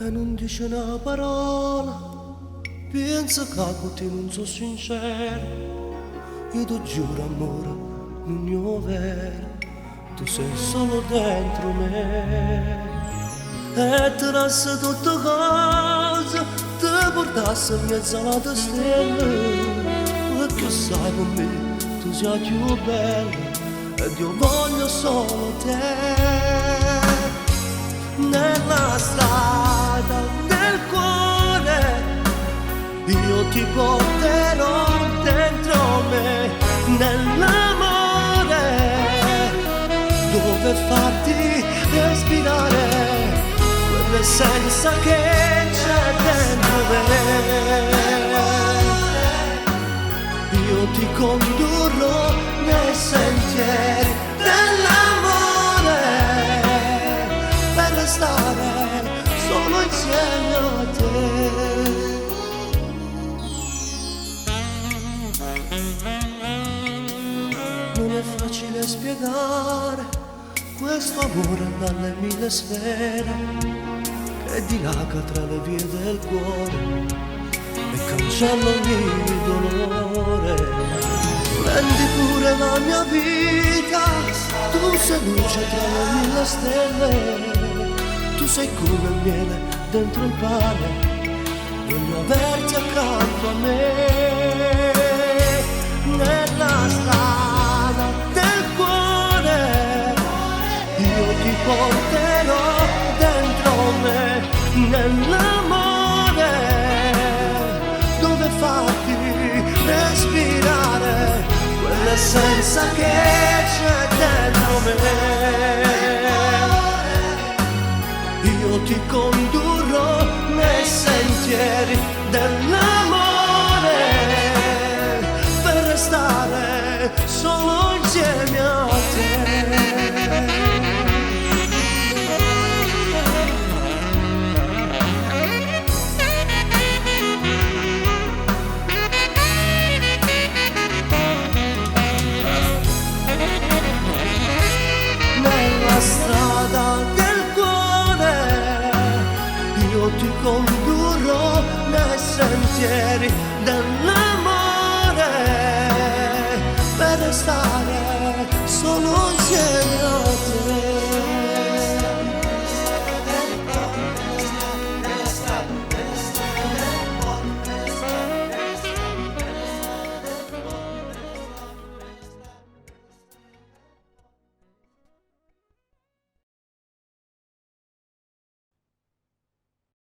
e non dice una parola, pensa che con te non sono sincero. Io ti giuro amore, non io vero, tu sei solo dentro me. E ti lascio tutte cose, ti portassi in mezzo alla stella, perché sai con me tu sei più bella ed io voglio solo te. Nella strada del cuore io ti porterò dentro me, nell'amore dove farti respirare quell'essenza che c'è dentro me. Io ti condurrò nei sentieri dell'amore per restare solo insieme a te. Non è facile spiegare questo amore dalle mille sfere che dilaga tra le vie del cuore e cancella ogni dolore. Rendi pure la mia vita, tu sei luce tra le mille stelle, tu sei come il miele dentro il pane, voglio averti accanto a me. Nella strada del cuore io ti porterò dentro me, nell'amore dove farti respirare quell'essenza che c'è dentro me. Io ti condurrò nei sentieri dell'amore per restare solo insieme a te. Nella strada del cuore io ti condurrò nei sentieri dell'amore per restare solo insieme a te.